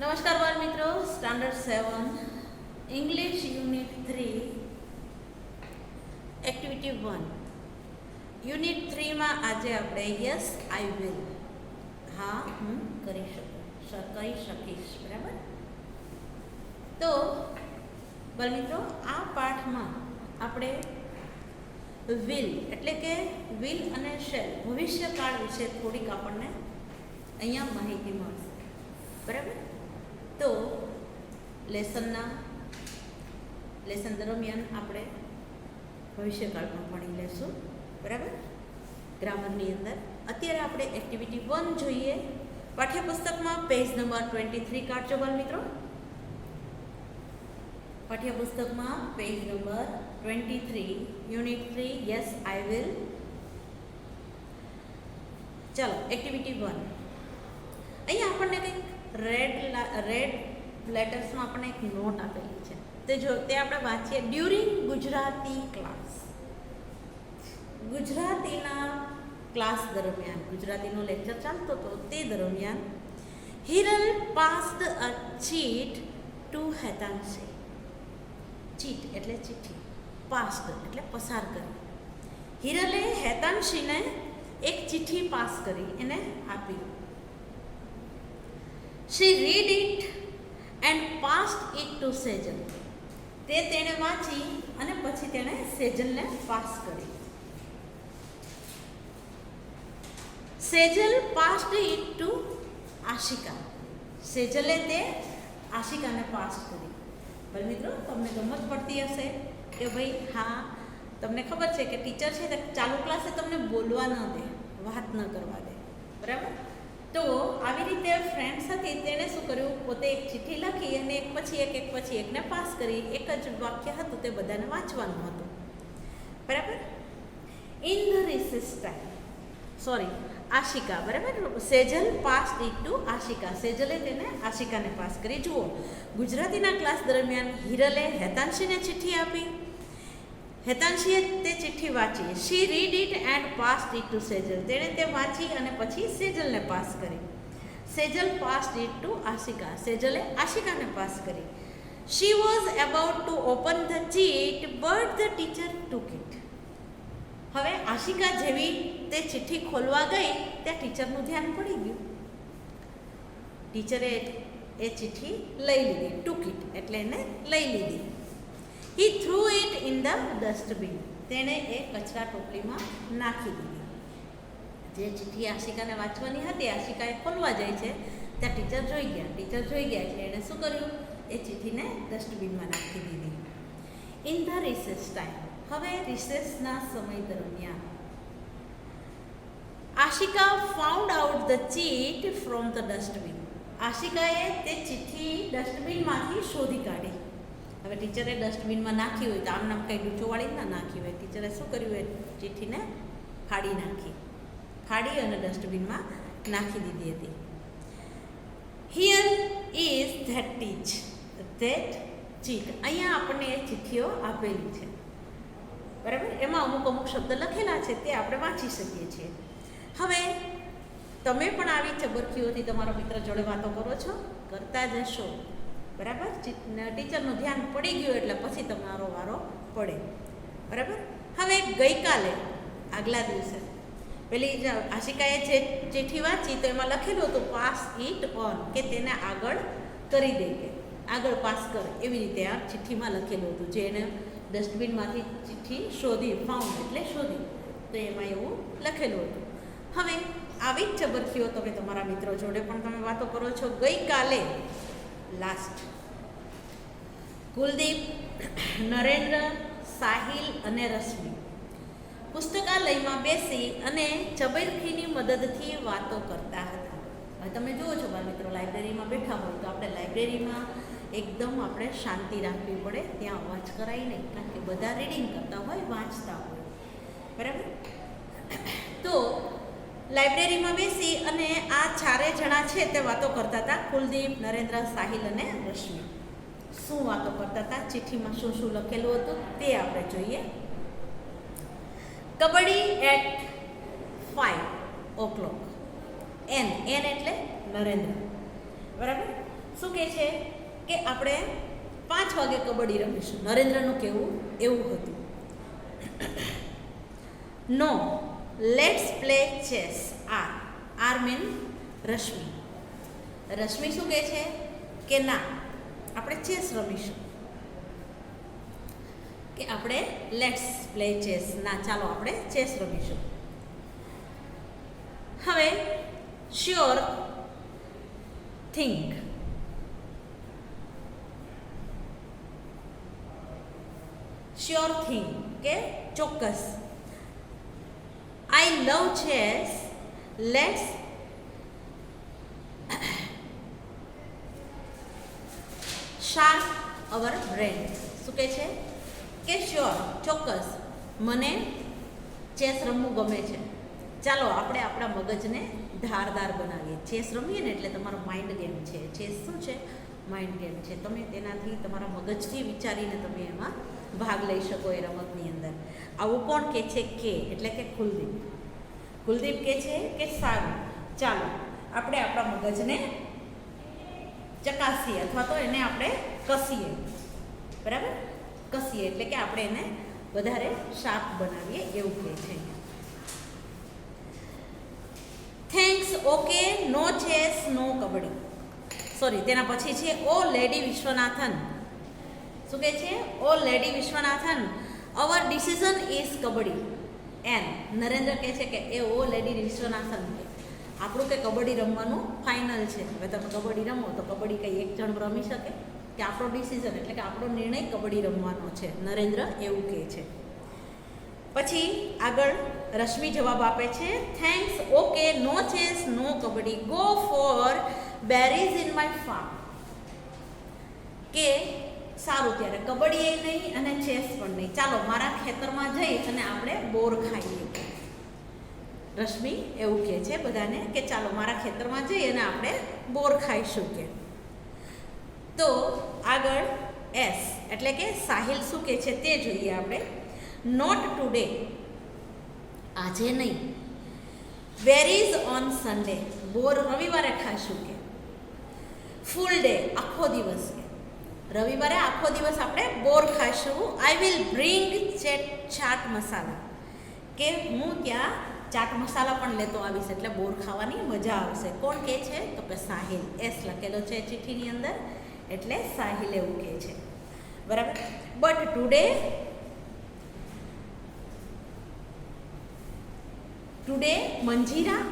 નમસ્કાર બાળ મિત્રો, standard 7 English unit 3 activity 1 unit 3 માં આજે આપણે યસ આઈ વિલ, હા હું કરી શકીશ, બરાબર. તો બાળ મિત્રો, આ પાઠમાં આપણે વિલ એટલે કે વિલ અને શેલ ભવિષ્યકાળ વિશે થોડીક આપણને અહીંયા માહિતી મળશે, બરાબર. તો લેસન દરમિયાન આપણે ભવિષ્યકાળમાં ભણી લેશું, બરાબર, ગ્રામરની અંદર. અત્યારે આપણે એક્ટિવિટી 1 જોઈએ. પાઠ્યપુસ્તકમાં પેજ નંબર 23 કાઢજો બાળ મિત્રો. પાઠ્યપુસ્તકમાં page number 23 unit 3 yes I will. ચાલો એક્ટિવિટી 1. અહીંયા આપણને કંઈક રેડ લેટર્સમાં આપણને એક નોટ આપેલી છે, તે આપણે વાંચીએ. ડ્યુરિંગ ગુજરાતી ક્લાસ, ગુજરાતીના ક્લાસ દરમિયાન, ગુજરાતીનો લેક્ચર ચાલતો હતો તે દરમિયાન હિરલ પાસ્ડ અ ચીટ ટુ હેતાંશી. ચીટ એટલે ચિઠ્ઠી, પાસ્ડ એટલે પસાર કરી. હિરલે હેતાંશીને એક ચિઠ્ઠી પાસ કરી, એને આપી. She read it and passed it to Sejal. તેણે વાંચી અને પછી તેણે સેજલને પાસ કરી. Sejal passed it to આશિકા. સેજલે તે આશિકાને પાસ કરી. બરાબર મિત્રો, તમને ગમત પડતી હશે કે ભાઈ હા, તમને ખબર છે કે ટીચર છે તે ચાલુ ક્લાસે તમને બોલવા ન દે, વાત ન કરવા દે, બરાબર. તો આવી રીતે ફ્રેન્ડ્સ હતી, તેણે શું કર્યું, પોતે એક ચિઠ્ઠી લખી અને એક પછી એકને પાસ કરી. એક જ વાક્ય હતું, તે બધાને વાંચવાનું હતું, બરાબર. In the recess time, Ashika, બરાબર. Sejal pass it to Ashika. સેજલે તેને આશિકાને પાસ કરી. જુઓ, ગુજરાતીના ક્લાસ દરમિયાન હિરલે હેતાંશીને ચિઠ્ઠી આપી. હેતાંશીએ તે ચિઠ્ઠી વાંચી. She read it and passed it to Sejal. તેણે તે વાંચી અને પછી સેજલને પાસ કરી. Sejal passed it to Ashika. સેજલે આશિકાને પાસ કરી. She was about to open the cheat but the teacher took it. હવે આશિકા જેવી તે ચિઠ્ઠી ખોલવા ગઈ ત્યાં ટીચરનું ધ્યાન પડી ગયું. ટીચરે એ ચિઠ્ઠી લઈ લીધી. ટુક ઇટ એટલે એને લઈ લીધી. He threw it in the dustbin. તેણે એ કચરા ટોપલીમાં નાખી દીધી. જે ચિઠ્ઠી આશિકાને વાંચવાની હતી, આશિકાએ ખોલવા જાય છે ત્યાં ટીચર જોઈ ગયા એટલે એણે શું કર્યું, એ ચિઠ્ઠીને ડસ્ટબિનમાં નાખી દીધી. ઇન ધ રિસેસ ટાઈમ, હવે રિસેસના સમય દરમિયાન Ashika found out the cheat from the dustbin. આશિકાએ તે ચિઠ્ઠી ડસ્ટબિનમાંથી શોધી કાઢી. હવે ટીચરે ડસ્ટબિનમાં નાખી હોય તો આમ નામ કંઈ ડૂચોવાળી ના નાખી હોય. ટીચરે શું કર્યું, એ ચિઠ્ઠીને ફાડી અને ડસ્ટબિનમાં નાખી દીધી હતી. Here is that cheat. અહીંયા આપણને એ ચિઠ્ઠીઓ આપેલી છે, બરાબર. એમાં અમુક શબ્દ લખેલા છે, તે આપણે વાંચી શકીએ છીએ. હવે તમે પણ આવી ચબરખીઓથી તમારા મિત્ર જોડે વાતો કરો છો, કરતા જશો, બરાબર. ટીચરનું ધ્યાન પડી ગયું એટલે પછી તમારો વારો પડે, બરાબર. હવે ગઈકાલે, આગલા દિવસે પેલી આશિકાએ જે ચિઠ્ઠી વાંચી તો એમાં લખેલું હતું પાસ ઇટ ઓન, કે તેને આગળ કરી દે, કે આગળ પાસ કર, એવી રીતે આ ચિઠ્ઠીમાં લખેલું હતું. જે એને ડસ્ટબિનમાંથી ચિઠ્ઠી ફાઉન્ડ એટલે શોધી, તો એમાં એવું લખેલું હતું. હવે આવી જ ચબરખીઓ તમે તમારા મિત્રો જોડે પણ તમે વાતો કરો છો. ગઈકાલે લાસ્ટ કુલદીપ, નરેન્દ્ર, સાહિલ અને રશ્મિ પુસ્તકાલયમાં બેસી અને ચબરખીની મદદથી વાતો કરતા હતા. હવે તમે જુઓ છો બાળ મિત્રો, લાઇબ્રેરીમાં બેઠા હોય તો આપણે લાઇબ્રેરીમાં એકદમ આપણે શાંતિ રાખવી પડે, ત્યાં અવાજ કરાય નહીં, કારણ કે બધા રીડિંગ કરતા હોય, વાંચતા હોય, બરાબર. તો લાઇબ્રેરીમાં બેસી અને આ ચારે જણા છે તે વાતો કરતા હતા. કુલદીપ, નરેન્દ્ર, સાહિલ અને રશ્મિ શું વાતો કરતા હતા, ચિઠ્ઠીમાં શું લખેલું હતું તે આપણે જોઈએ. Kabaddi at 5 o'clock. એન એટલે નરેન્દ્ર, બરાબર. શું કહે છે કે આપણે 5 વાગે કબડ્ડી રમીશું. નરેન્દ્રનું કહેવું એવું હતું. No, let's play chess. Are mean Rashmi. Rashmi શું કહે છે કે ના, આપણે ચેસ રમીશું. કે આપણે લેટ્સ પ્લે ચેસ, ના ચાલો આપણે ચેસ રમીશું. હવે શ્યોર થિંક. શ્યોર થિંગ કે ચોક્કસ. I love chess, let's sharp our brain. શું કહે છે કે શ્યોર, ચોક્કસ, મને ચેસ રમવું ગમે છે. ચાલો આપણે આપણા મગજને ધારદાર બનાવીએ. ચેસ રમીએ ને એટલે તમારો માઇન્ડ ગેમ છે. ચેસ શું છે? માઇન્ડ ગેમ છે. તમે તેનાથી તમારા મગજથી વિચારીને તમે એમાં ભાગ લઈ શકો એ રમતની અંદર. આવું કોણ કહે છે? કે એટલે કે કુલદીપ. કુલદીપ કહે છે કે સારું, ચાલો આપણે આપણા મગજને ચકાસીએ અથવા તો એને આપણે કસીએ. બરાબર? કસીએ એટલે કે આપણે એને વધારે શાર્પ બનાવીએ એવું કહે છે. Thanks, okay, no chess, no kabaddi. Sorry, તેના પછી છે ઓ લેડી વિશ્વનાથન. શું કહે છે? Oh lady Vishwanathan, our decision is kabaddi. And Narendra કહે છે કે એ ઓ લેડી વિશ્વનાથન, આપણું કે કબડ્ડી રમવાનું ફાઇનલ છે. હવે તમે કબડ્ડી રમો તો કબડ્ડી કંઈ એક જણ રમી શકે? કે આપણો ડિસિઝન એટલે કે આપણો નિર્ણય કબડ્ડી રમવાનો છે. નરેન્દ્ર એવું કહે છે. પછી આગળ રશ્મિ જવાબ આપે છે thanks, okay, no chess, no kabaddi, go for berries in my farm. કે સારું, ત્યારે કબડ્ડી એ નહીં અને ચેસ પણ નહીં, ચાલો મારા ખેતરમાં જઈ અને આપણે બોર ખાઈએ. રશ્મિ એવું કહે છે બધાને કે ચાલો મારા ખેતરમાં જઈ અને આપણે બોર ખાઈશું. કે તો આગળ એસ એટલે કે સાહિલ શું કહે છે તે જોઈએ આપણે. નોટ ટુડે, આજે નહીં. બેરીઝ ઓન સન્ડે, બોર રવિવારે ખાશું. કે ફૂલ ડે, આખો દિવસ. કે રવિવારે આખો દિવસ આપણે બોર ખાશું. આઈ વિલ બ્રિંગ ચાટ મસાલા, કે હું ત્યાં ચાટ મસાલા પણ લેતો આવીશ એટલે બોર ખાવાની મજા આવશે. કોણ કહે છે? તો કે સાહિલ. એસ લખેલો છે ચિઠ્ઠીની અંદર એટલે સાહિલ એવું કહે છે. બરાબર? બટ ટુડે મંજીરા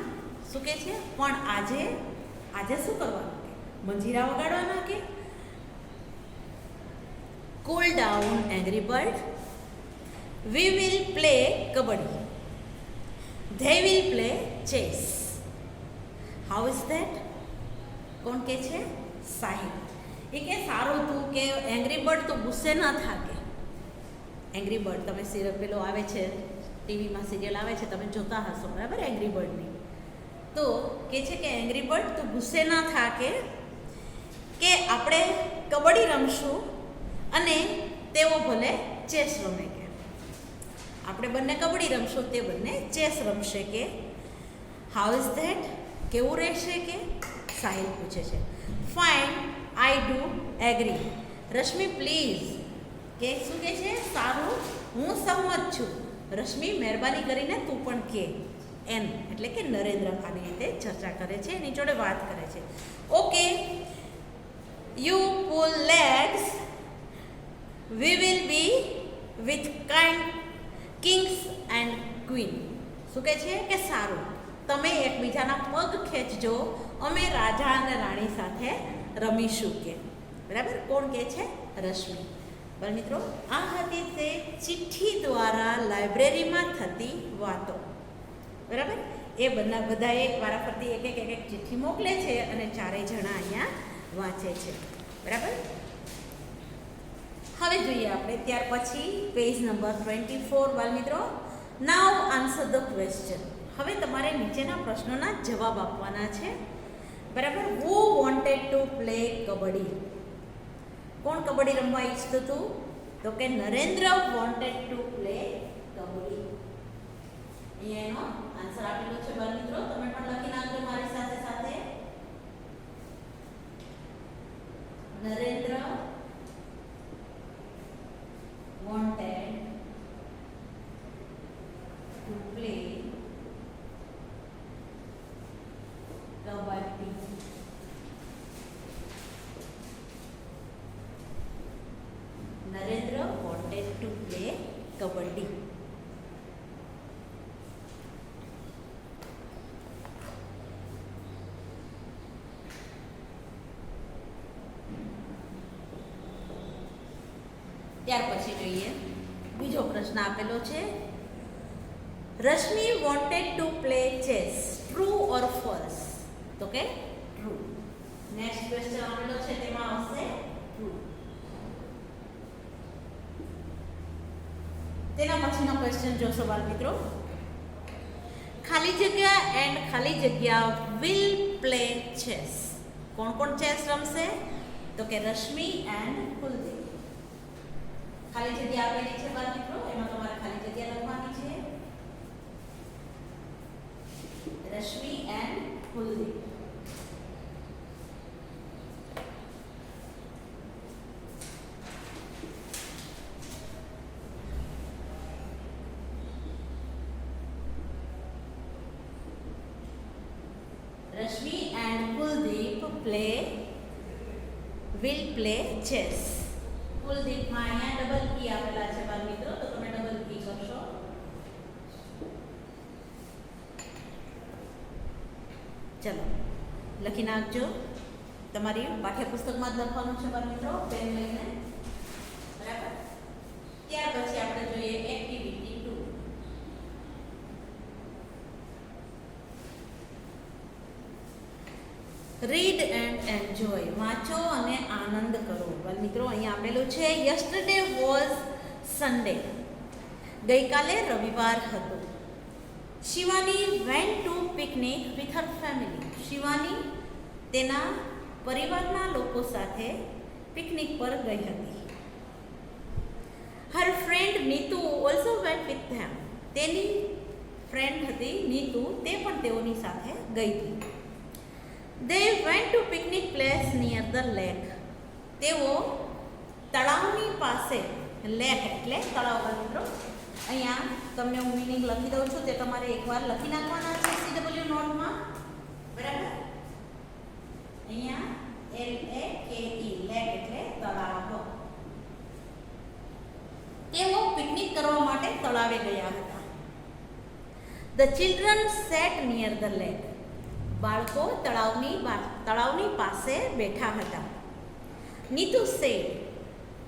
શું કહે છે? પણ આજે શું કરવાનું? કે મંજીરા વગાડવાના. કે cool down angry bird, we will play kabaddi, they will play chess. How is that? કોણ કહે છે? સાહિલ. એ કે સારું તું કે એંગ્રી બર્ડ તો ગુસ્સે ન થાકે. એંગ્રી બર્ડ તમે સિરિયલ પેલો આવે છે ટીવીમાં, સિરિયલ આવે છે, તમે જોતા હશો. બરાબર? એંગ્રી બર્ડની. તો કહે છે કે એંગ્રી બર્ડ તું ગુસ્સે ન થાકે, કે આપણે કબડ્ડી રમશું અને તેઓ ભલે ચેસ રમે. કે આપણે બંને કબડ્ડી રમશું, તે બંને ચેસ રમશે. કે હાઉ ઇઝ ધેટ? કેવું રહેશે? કે સાહિલ પૂછે છે. Fine, I do agree. Rashmi please. કે શું કહે છે? સારું, હું સહમત છું. રશ્મિ મહેરબાની કરીને તું પણ કે. એન એટલે કે નરેન્દ્ર આની રીતે ચર્ચા કરે છે, એની જોડે વાત કરે છે. Okay, you pull legs, we will be with kings and queen. શું કહે છે? કે સારું, તમે એકબીજાના પગ ખેંચજો, અમે રાજા અને રાણી સાથે રમીશું. કે બરાબર? કોણ કહે છે? રશ્મિ. બરાબર મિત્રો, આ હતી તે ચિઠ્ઠી દ્વારા લાઇબ્રેરીમાં થતી વાતો. બરાબર? એ બધાએ વારાફરતી એક એક ચિઠ્ઠી મોકલે છે અને ચારેય જણા અહીંયા વાંચે છે. બરાબર? હવે જોઈએ આપણે ત્યાર પછી પેજ નંબર 24. બાળ મિત્રો, નાઉ આન્સર ધ ક્વેશ્ચન. હવે તમારે નીચેના પ્રશ્નોના જવાબ આપવાના છે. બરાબર? હુ વોન્ટેડ ટુ પ્લે કબડ્ડી? કોણ કબડ્ડી રમવા ઈચ્છતું હતું? તો કે Narendra wanted to play kabaddi. અહીંયા એનો આન્સર આપેલો છે બાળ મિત્રો, તમે પણ લખી નાખજો મારી સાથે સાથે. Kabaddi. Narendra wanted to play kabaddi. ત્યાર પછી જોઈએ બીજો પ્રશ્ન આપેલો છે, Rashmi wanted to play chess, true or false? તો કે true. નેક્સ્ટ ક્વેશ્ચન આપેલો છે તેમાં આવશે true. તેના પછીનો ક્વેશ્ચન જોશો બાળ મિત્રો, ખાલી જગ્યા એન્ડ ખાલી જગ્યા will play chess. કોણ કોણ ચેસ રમશે? તો કે રશ્મિ એન્ડ કુલદીપ. ખાલી જગ્યા આપેલી છે બાળ મિત્રો, એમાં તમારે ખાલી જગ્યા લખવાની છે Rashmi and Kuldeep. Rashmi and Kuldeep will play chess. કુલદીપમાં અહીંયા ડબલ કી આપેલા છે બાળ મિત્રો, તો તમે ડબલ કી કરશો. ચલો લખી નાખજો, તમારી પાઠ્યપુસ્તકમાં જ લખવાનું છે બાળ મિત્રો, પેન લઈને. બરાબર. ત્યાર પછી આપણે જોઈએ એક્ટિવિટી 2. Read and enjoy. વાંચો અને આનંદ કરો. બાળ મિત્રો અહીંયા આપેલું છે, યસ્ટરડે વોઝ સન્ડે. ગઈકાલે રવિવાર હતો. Shivani went to picnic with her family. Shivani તેના પરિવારના લોકો સાથે પિકનિક પર ગઈ હતી. Her friend Neetu also vent with them. તેની ફ્રેન્ડ હતી નીતુ, તે પણ તેઓની સાથે ગઈ હતી. They went to picnic place near the lake. તેઓ તળાવની પાસે, લેક એટલે તળાવ મિત્રો, અહીંયા તમને હું મીનિંગ લખી દઉં છું, તે તમારે એકવાર લખી નાખવાના છે CW નોટમાં. બરાબર. અહીંયા LAKE લેક એટલે તળાવ. તેઓ પિકનિક કરવા માટે તળાવે ગયા હતા. The children sat near the lake. બાળકો તળાવની પાસે બેઠા હતા. Neetu said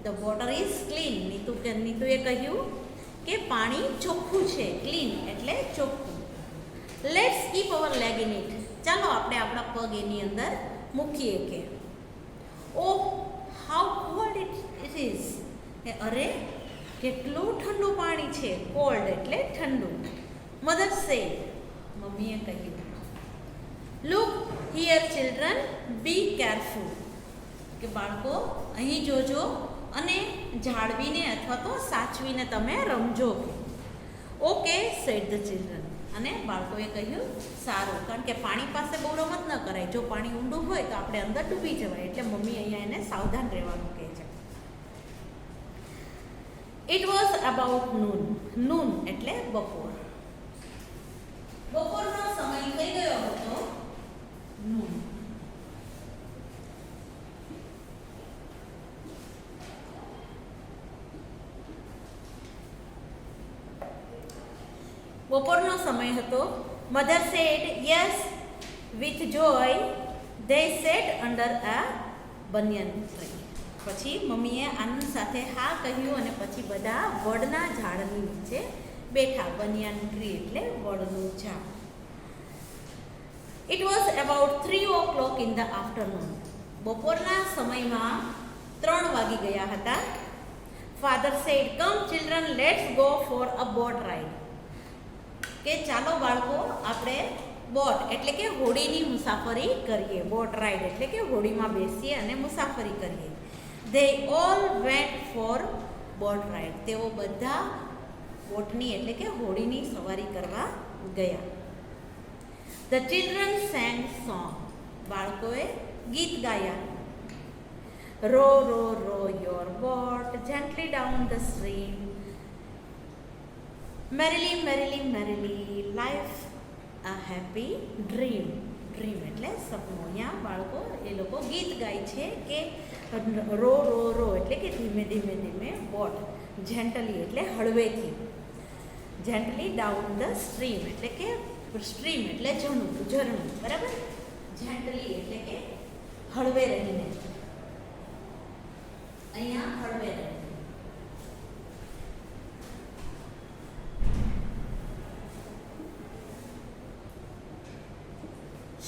the water is clean. નીતુએ કહ્યું કે પાણી ચોખ્ખું છે. ક્લીન એટલે ચોખ્ખું. Let's keep our leg in it. ચાલો આપણે આપણા પગ એની અંદર મૂકીએ. કે oh how cold it is. અરે કેટલું ઠંડુ પાણી છે. કોલ્ડ એટલે ઠંડુ. Mother said. મમ્મીએ કહ્યું. Look here children, be careful. કે બાળકો અહીં જોજો અને જાળવીને અથવા તો સાચવીને તમે રમજો. Okay said the children. અને બાળકોએ કહ્યું સારું, કારણ કે પાણી પાસે બહુ રમત ન કરાય. જો પાણી ઊંડું હોય તો આપણે અંદર ડૂબી જવાય, એટલે મમ્મી અહીંયા એને સાવધાન રહેવાનું કહે છે. It was about noon. Noon એટલે બપોર. બપોરનો સમય થઈ ગયો હતો. નૂન. બપોરનો સમય હતો. Mother sad yes with Joy. They set under a banyan tree. પછી મમ્મીએ આનંદ સાથે હા કહ્યું અને પછી બધા વડના ઝાડની નીચે બેઠા. બનિયન ટ્રી એટલે વડનું ઝાડ. It was about 3 o'clock in the afternoon. બપોરના સમયમાં 3 વાગી ગયા હતા. Father said come children let's go for a boat ride. કે ચાલો બાળકો આપણે બોટ એટલે કે હોડીની મુસાફરી કરીએ. બોટ રાઇડ એટલે કે હોડીમાં બેસીએ અને મુસાફરી કરીએ. They all went for boat ride. તેઓ બધા બોટની એટલે કે હોડીની સવારી કરવા ગયા. The children sang song. બાળકોએ ગીત ગાયા. Row row row your boat gently down the stream. Merrily merrily merrily life a happy dream. Dream એટલે સપનું બાળકો એ લોકો ગીત ગાય છે કે રો રો રો એટલે કે ધીમે ધીમે ધીમે બોટ, જેન્ટલી એટલે હળવેથી, જેન્ટલી ડાઉન ધ સ્ટ્રીમ એટલે કે સ્ટ્રીમ એટલે ઝરણું, બરાબર, જેન્ટલી એટલે કે હળવે રહીને, અહીંયા હળવે રહીને.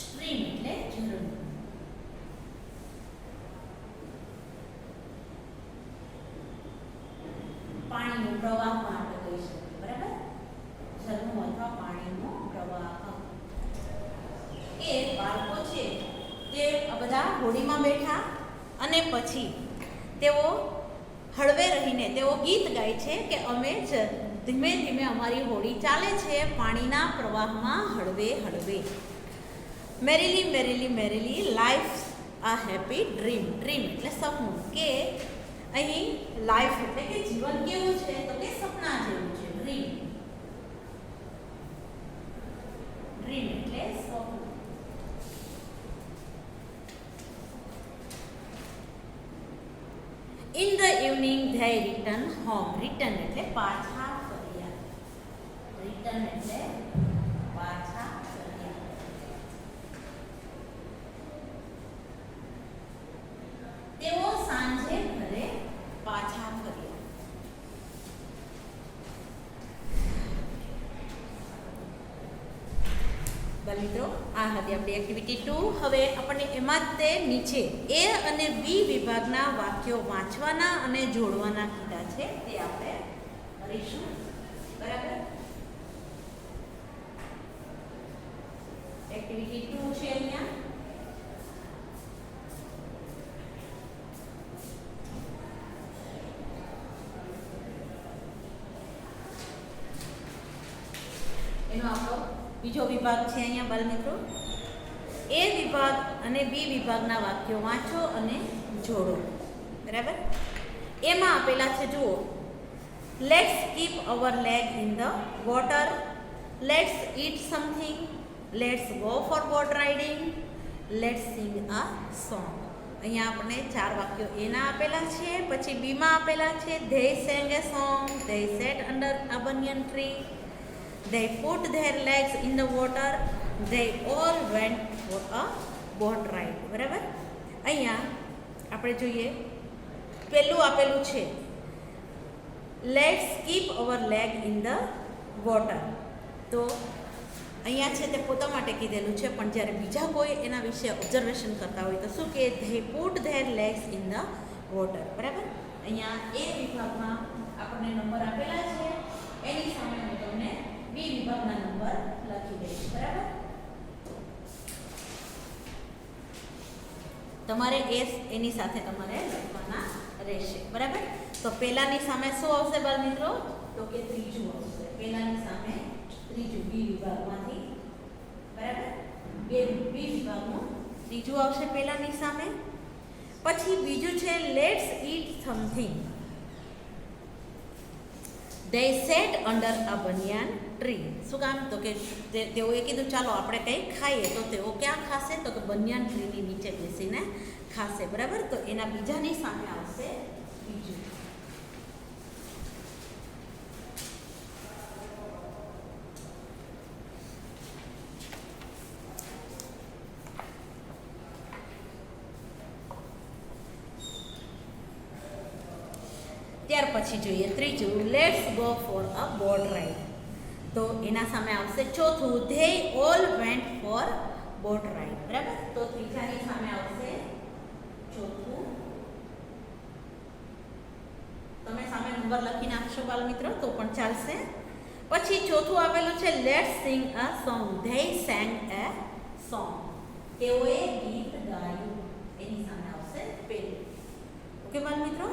સ્ટ્રીમ એટલે ઝરણું. પાણીનો પ્રવાહ આપણે કહી શકીએ, બરાબર, ઝરણું અથવા પાણીનો પ્રવાહ. એ બાળકો છે તે બધા હોડીમાં બેઠા અને પછી તેઓ હળવે રહીને તેઓ ગીત ગાય છે કે અમે ધીમે ધીમે અમારી હોડી ચાલે છે પાણીના પ્રવાહમાં હળવે હળવે. મેરીલી મેરીલી મેરીલી લાઈફ આ હેપી ડ્રીમ. ડ્રીમ એટલે સપનું, કે અહીં લાઈફ એટલે કે જીવન કેવું છે તો કે સપના જેવું છે. ડ્રીમ, ડ્રીમ એટલે સપનું. In the evening they return home. Return એટલે પાછા ફર્યા. Return એટલે પાછા ફર્યા. તેઓ સાંજે ઘરે પાછા ફર્યા. મિત્રો આ હતી આપણી એક્ટિવિટી 2. હવે આપણને એમાં જ તે નીચે એ અને બી વિભાગના વાક્યો વાંચવાના અને જોડવાના કીધા છે તે આપણે કરીશું, બરાબર. એક્ટિવિટી 2 છે અહીંયા. એનો આપણો બીજો વિભાગ છે અહીંયા બાળમિત્રો. એ વિભાગ અને બી વિભાગના વાક્યો વાંચો અને જોડો, બરાબર. એમાં આપેલા છે, જુઓ, let's keep our leg in the water, let's eat something, let's go for boat riding, let's sing a song. અહીંયા આપણે 4 વાક્યો એના આપેલા છે. પછી બીમાં આપેલા છે, they sang A song, they set under a banyan tree, they put their legs in the water, they all went for a boat ride. બરાબર. અહીંયા આપણે જોઈએ, પહેલું આપેલું છે let's keep our leg in the water. તો અહીંયા છે તે પોતા માટે કીધેલું છે, પણ જ્યારે બીજા કોઈ એના વિશે ઓબ્ઝર્વેશન કરતા હોય તો શું કે they put their legs in the water. બરાબર. અહીંયા એ વિભાગમાં આપણને નંબર આપેલા છે, એની સામે હું તમને બી વિભાગના નંબર લખી દઈશ, બરાબર. તમારે એની સાથે તમારે લખવાના રહેશે, બરાબર. તો પહેલાની સામે શું આવશે બાળમિત્રો તો કે ત્રીજું આવશે. પહેલાની સામે ત્રીજું બી વિભાગમાંથી, બરાબર. બી વિભાગનું ત્રીજું આવશે પહેલાની સામે. પછી બીજું છે let's eat something, they sat under a banyan tree. શું કામ તો કે તેઓએ કીધું ચાલો આપણે કંઈ ખાઈએ, તો તેઓ ક્યાં ખાશે તો કે બનિયાન ટ્રીની નીચે બેસીને ખાશે, બરાબર. તો એના બીજાની સામે આવશે બીજું. ત્યાર પછી જોઈએ ત્રીજું, let's go for a boat ride. તો એના સામે આવશે ચોથું, they all went for boat ride, બરાબર. તો ત્રીજાની સામે આવશે ચોથું. તમે સામે નંબર લખી નાખશો બાળમિત્રો તો પણ ચાલશે. પછી ચોથું આપેલું છે let's sing a song, they sang a song. તેઓએ ગીત ગાયું. એની સામે આવશે પેલું. ઓકે બાળમિત્રો,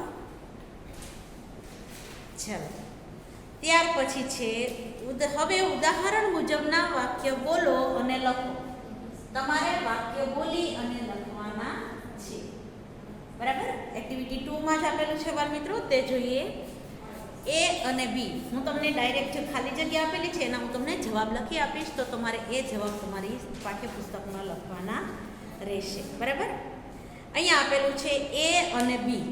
ચાલો. ત્યાર પછી છે હવે ઉદાહરણ મુજબના વાક્ય બોલો અને લખો. તમારે વાક્ય બોલી અને લખવાના છે, બરાબર. એક્ટિવિટી 2 માં જ આપેલું છે બાળમિત્રો, તે જોઈએ. એ અને બી, હું તમને ડાયરેક્ટ જે ખાલી જગ્યા આપેલી છે એના હું તમને જવાબ લખી આપીશ, તો તમારે એ જવાબ તમારી પાઠ્યપુસ્તકમાં લખવાના રહેશે. બરાબર. અહીંયા આપેલું છે એ અને બી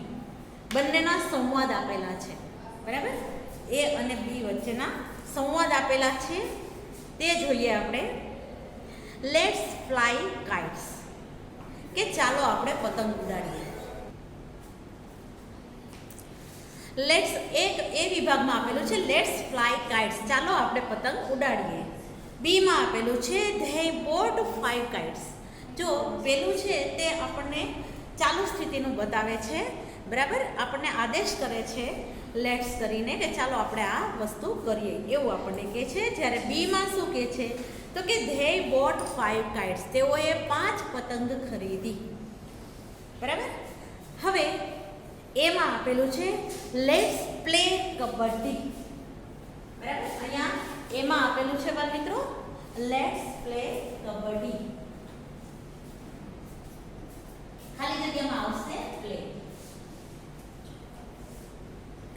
બંનેના સંવાદ આપેલા છે. બરાબર. એ અને બી વચ્ચેના સંવાદ આપેલા છે તે જોઈએ આપણે. લેટ્સ ફ્લાય કાઇટ્સ, કે ચાલો આપણે પતંગ ઉડાડીએ. લેટ્સ એક એ વિભાગમાં આપેલું છે લેટ્સ ફ્લાય કાઇટ્સ, ચાલો આપણે પતંગ ઉડાડીએ. બીમાં આપેલું છે ધે બોટ 5 કાઇટ્સ. જો પેલું છે તે આપણને ચાલુ સ્થિતિનું બતાવે છે. બરાબર. આપણને આદેશ કરે છે લેટ્સ કરીને કે ચાલો આપણે આ વસ્તુ કરીએ એવું આપણને કહે છે. જ્યારે બીમાં શું કહે છે તો કે ધે બોટ 5 કાઇટ્સ, તેઓએ 5 પતંગ ખરીદી. બરાબર. હવે એમાં આપેલું છે લેટ્સ પ્લે કબડ્ડી. બરાબર. અહીંયા એમાં આપેલું છે બાળ મિત્રો લેટ્સ પ્લે કબડ્ડી. ખાલી જગ્યામાં આવશે પ્લે.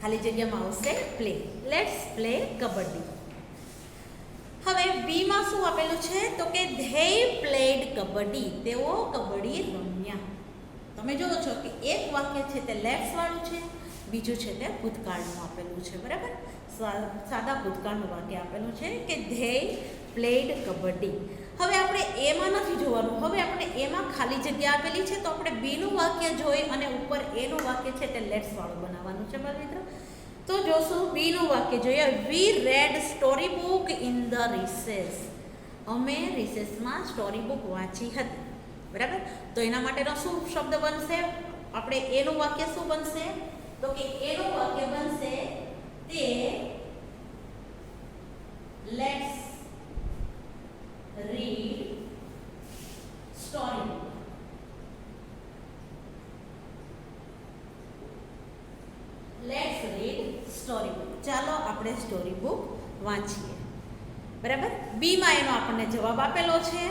ખાલી જગ્યામાં આવશે પ્લે. Let's play kabaddi. હવે બી માં શું આપેલું છે તો કે ધે પ્લેડ કબડ્ડી, તેઓ કબડ્ડી રમ્યા. તમે જોવો છો કે એક વાક્ય છે તે લેટ્સ વાળું છે, બીજું છે તે ભૂતકાળનું આપેલું છે. બરાબર. સાદા ભૂતકાળનું વાક્ય આપેલું છે કે ધે પ્લેડ કબડ્ડી. હવે આપણે એમાં નથી જોવાનું, હવે આપણે એમાં ખાલી જગ્યા આપેલી છે તો આપણે બીનું વાક્ય જોઈ અને ઉપર એનું વાક્ય છે તે લેટ્સ વાળું બનાવવાનું છે બાળ મિત્રો. તો જોશું બીનું વાક્ય જોઈએ. We read story book in the recess. અમે રિસેસમાં સ્ટોરી બુક વાંચી હતી. બરાબર. તો એના માટેનો શું શબ્દ બનશે? આપણે એનું વાક્ય શું બનશે તો કે એનું વાક્ય બનશે તે let's read story book. Let's read story book, ચાલો આપણે સ્ટોરી બુક વાંચીએ. બરાબર. બીમાં એનો આપણને જવાબ આપેલો છે.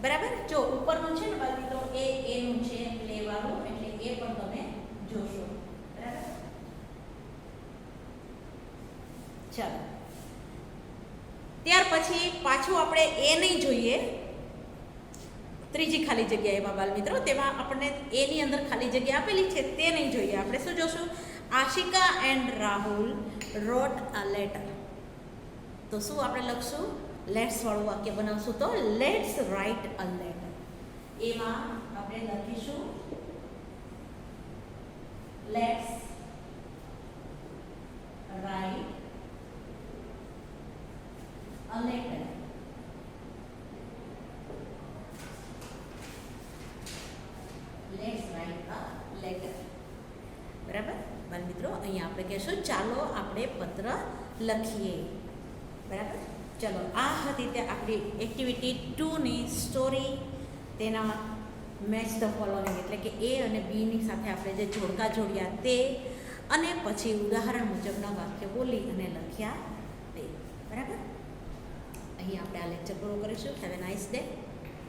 બરાબર. જો ઉપરનું છે ને બાળ મિત્રો એ એનું છે પ્લે વાળું, એટલે એ પણ તમે જોશો. બરાબર. ચાલો ત્યાર પછી પાછું આપણે એ નહીં જોઈએ, ત્રીજી ખાલી જગ્યા એમાં બાળ મિત્રો તેમાં આપણને એની અંદર ખાલી જગ્યા આપેલી છે તે નહીં જોઈએ. આપણે શું જોશું? Ashika and Rahul wrote a letter. તો શું આપણે લખશું? લેટ્સ વાળું વાક્ય બનાવશું તો લેટ્સ રાઇટ અ લેટર. એમાં આપણે લખીશું let's write a letter. Let's write a letter. બરાબર. બાળ મિત્રો અહીંયા આપણે કહેશું ચાલો આપણે પત્ર લખીએ. બરાબર. ચલો આ હતી તે આપણી એક્ટિવિટી 2ની સ્ટોરી. તેના મેચ ધ ફોલોઈંગ એટલે કે એ અને બીની સાથે આપણે જે જોડકા જોડ્યા તે, અને પછી ઉદાહરણ મુજબના વાક્ય બોલી અને લખ્યા તે. બરાબર. અહીં આપણે આ લેક્ચર પૂરો કરીશું. Have a nice day.